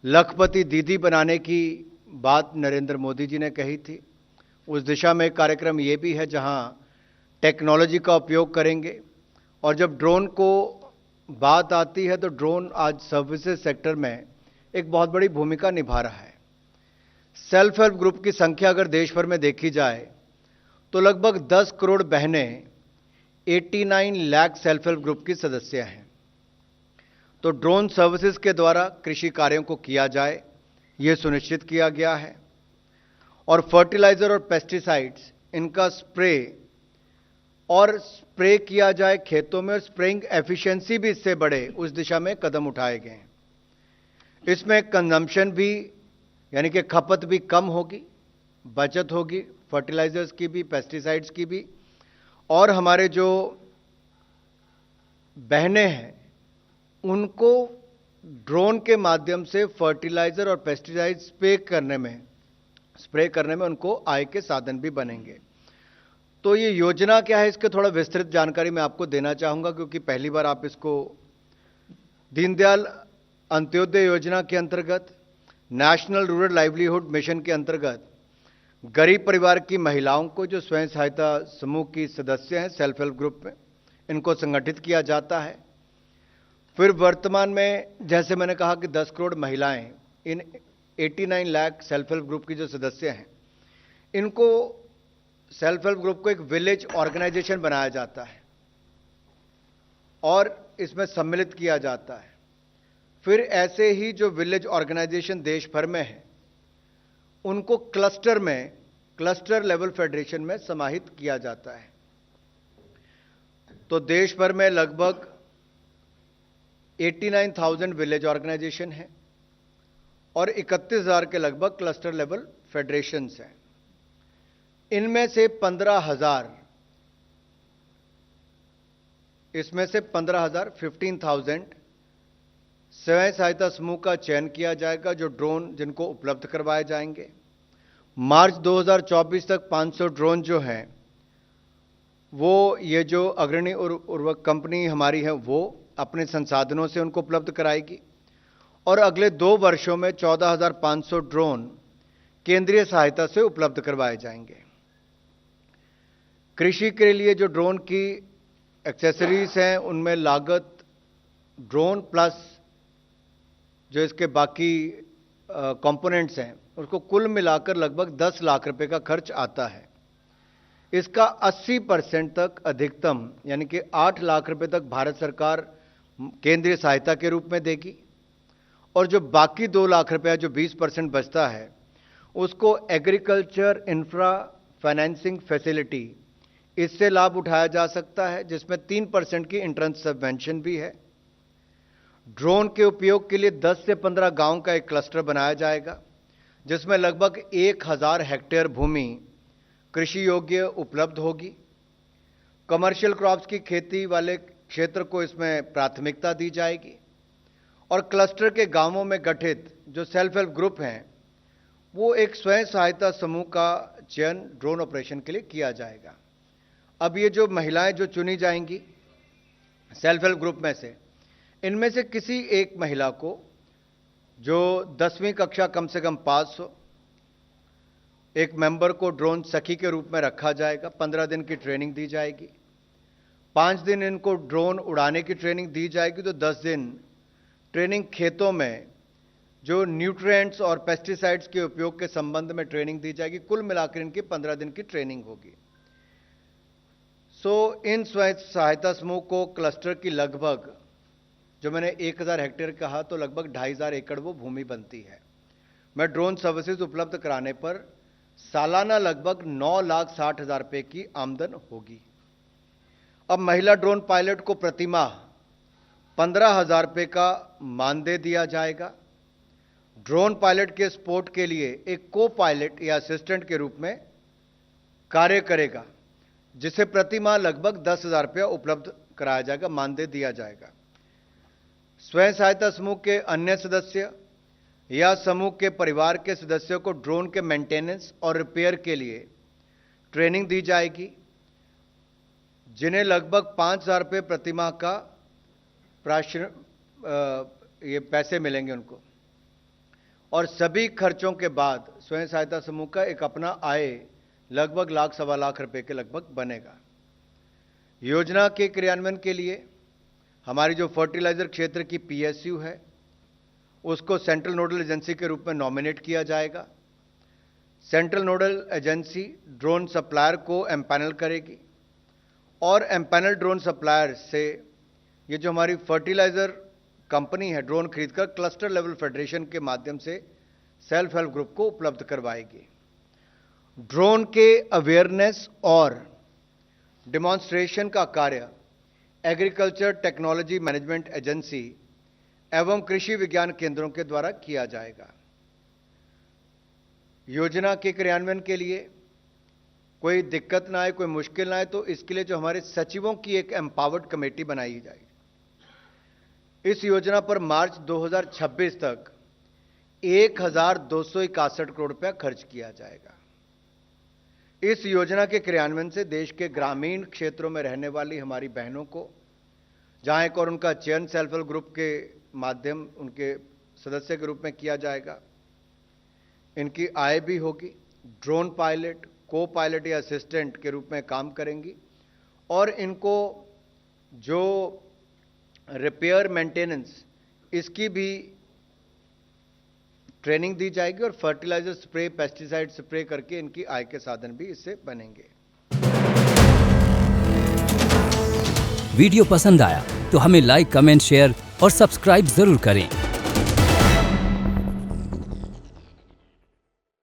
लखपति दीदी बनाने की बात नरेंद्र मोदी जी ने कही थी। उस दिशा में एक कार्यक्रम ये भी है जहां टेक्नोलॉजी का उपयोग करेंगे। और जब ड्रोन को बात आती है तो ड्रोन आज सर्विसेज सेक्टर में एक बहुत बड़ी भूमिका निभा रहा है। सेल्फ हेल्प ग्रुप की संख्या अगर देश भर में देखी जाए तो लगभग 10 करोड़ बहनें 89 लाख सेल्फ हेल्प ग्रुप की सदस्य हैं। तो ड्रोन सर्विसेज के द्वारा कृषि कार्यों को किया जाए, यह सुनिश्चित किया गया है। और फर्टिलाइजर और पेस्टिसाइड्स इनका स्प्रे किया जाए खेतों में, और स्प्रेइंग एफिशिएंसी भी इससे बढ़े, उस दिशा में कदम उठाए गए हैं। इसमें कंजम्पशन भी यानी कि खपत भी कम होगी, बचत होगी फर्टिलाइजर्स की भी, पेस्टिसाइड्स की भी। और हमारे जो बहनें हैं उनको ड्रोन के माध्यम से फर्टिलाइजर और पेस्टिसाइड स्प्रे करने में उनको आय के साधन भी बनेंगे। तो ये योजना क्या है, इसके थोड़ा विस्तृत जानकारी मैं आपको देना चाहूंगा, क्योंकि पहली बार आप इसको दीनदयाल अंत्योदय योजना के अंतर्गत, नेशनल रूरल लाइवलीहुड मिशन के अंतर्गत गरीब परिवार की महिलाओं को, जो स्वयं सहायता समूह की सदस्य हैं सेल्फ हेल्प ग्रुप में, इनको संगठित किया जाता है। फिर वर्तमान में जैसे मैंने कहा कि 10 करोड़ महिलाएं इन 89 लाख सेल्फ हेल्प ग्रुप की जो सदस्य हैं, इनको सेल्फ हेल्प ग्रुप को एक विलेज ऑर्गेनाइजेशन बनाया जाता है और इसमें सम्मिलित किया जाता है। फिर ऐसे ही जो विलेज ऑर्गेनाइजेशन देश भर में है उनको क्लस्टर लेवल फेडरेशन में समाहित किया जाता है। तो देश भर में लगभग 89,000 विलेज ऑर्गेनाइजेशन है और 31,000 के लगभग क्लस्टर लेवल फेडरेशंस हैं। इनमें से 15,000 15,000 स्वयं सहायता समूह का चयन किया जाएगा, जो ड्रोन जिनको उपलब्ध करवाए जाएंगे। मार्च 2024 तक 500 ड्रोन जो हैं वो ये जो अग्रणी उर्वरक कंपनी हमारी है वो अपने संसाधनों से उनको उपलब्ध कराएगी। और अगले 2 वर्षों में 14,500 ड्रोन केंद्रीय सहायता से उपलब्ध करवाए जाएंगे। कृषि के लिए जो ड्रोन की एक्सेसरीज हैं उनमें लागत ड्रोन प्लस जो इसके बाकी कंपोनेंट्स हैं उसको कुल मिलाकर लगभग 10 लाख रुपए का खर्च आता है। इसका 80% तक अधिकतम यानी कि 8 लाख रुपए तक भारत सरकार केंद्रीय सहायता के रूप में देगी, और जो बाकी 2 लाख रुपया जो 20% बचता है उसको एग्रीकल्चर इंफ्रा फाइनेंसिंग फैसिलिटी, इससे लाभ उठाया जा सकता है, जिसमें 3% की इंट्रेंस सबवेंशन भी है। ड्रोन के उपयोग के लिए 10 से 15 गांव का एक क्लस्टर बनाया जाएगा, जिसमें लगभग 1,000 हेक्टेयर भूमि कृषि योग्य उपलब्ध होगी। कमर्शियल क्रॉप्स की खेती वाले क्षेत्र को इसमें प्राथमिकता दी जाएगी। और क्लस्टर के गांवों में गठित जो सेल्फ हेल्प ग्रुप हैं वो एक स्वयं सहायता समूह का चयन ड्रोन ऑपरेशन के लिए किया जाएगा। अब ये जो महिलाएं जो चुनी जाएंगी सेल्फ हेल्प ग्रुप में से, इनमें से किसी एक महिला को जो 10वीं कक्षा कम से कम पास हो, एक मेंबर को ड्रोन सखी के रूप में रखा जाएगा। 15 दिन की ट्रेनिंग दी जाएगी। 5 दिन इनको ड्रोन उड़ाने की ट्रेनिंग दी जाएगी, तो 10 दिन ट्रेनिंग खेतों में जो न्यूट्रिएंट्स और पेस्टिसाइड्स के उपयोग के संबंध में ट्रेनिंग दी जाएगी। कुल मिलाकर इनकी 15 दिन की ट्रेनिंग होगी। इन स्वयं सहायता समूह को क्लस्टर की लगभग, जो मैंने 1,000 हेक्टेयर कहा, तो लगभग 2,500 एकड़ वो भूमि बनती है। मैं ड्रोन सर्विसेज उपलब्ध कराने पर सालाना लगभग 9,60,000 रुपए की आमदन होगी। अब महिला ड्रोन पायलट को प्रतिमाह 15,000 रुपए का मानदेय दिया जाएगा। ड्रोन पायलट के सपोर्ट के लिए एक को पायलट या असिस्टेंट के रूप में कार्य करेगा, जिसे प्रतिमाह लगभग 10,000 रुपया उपलब्ध कराया जाएगा, मानदेय दिया जाएगा। स्वयं सहायता समूह के अन्य सदस्य या समूह के परिवार के सदस्यों को ड्रोन के मेंटेनेंस और रिपेयर के लिए ट्रेनिंग दी जाएगी, जिन्हें लगभग 5,000 रुपये प्रतिमाह का ये पैसे मिलेंगे उनको। और सभी खर्चों के बाद स्वयं सहायता समूह का एक अपना आय लगभग लाख सवा लाख रुपए के लगभग बनेगा। योजना के क्रियान्वयन के लिए हमारी जो फर्टिलाइजर क्षेत्र की पीएसयू है उसको सेंट्रल नोडल एजेंसी के रूप में नॉमिनेट किया जाएगा। Central nodal agency drone supplier को एम्पैनल करेगी और एम्पैनल ड्रोन सप्लायर से ये जो हमारी फर्टिलाइजर कंपनी है ड्रोन खरीदकर क्लस्टर लेवल फेडरेशन के माध्यम से सेल्फ हेल्प ग्रुप को उपलब्ध करवाएगी। ड्रोन के अवेयरनेस और डिमॉन्स्ट्रेशन का कार्य एग्रीकल्चर टेक्नोलॉजी मैनेजमेंट एजेंसी एवं कृषि विज्ञान केंद्रों के द्वारा किया जाएगा। योजना के क्रियान्वयन के लिए कोई दिक्कत ना आए, कोई मुश्किल ना आए, तो इसके लिए जो हमारे सचिवों की एक एम्पावर्ड कमेटी बनाई जाएगी। इस योजना पर मार्च 2026 तक 1261 करोड़ रुपया खर्च किया जाएगा। इस योजना के क्रियान्वयन से देश के ग्रामीण क्षेत्रों में रहने वाली हमारी बहनों को, जहां एक और उनका चयन सेल्फ हेल्प ग्रुप के माध्यम उनके सदस्य के रूप में किया जाएगा, इनकी आय भी होगी। ड्रोन पायलट, को पायलट या असिस्टेंट के रूप में काम करेंगी और इनको जो रिपेयर मेंटेनेंस इसकी भी ट्रेनिंग दी जाएगी और फर्टिलाइजर स्प्रे, पेस्टिसाइड स्प्रे करके इनकी आय के साधन भी इससे बनेंगे। वीडियो पसंद आया तो हमें लाइक, कमेंट, शेयर और सब्सक्राइब जरूर करें।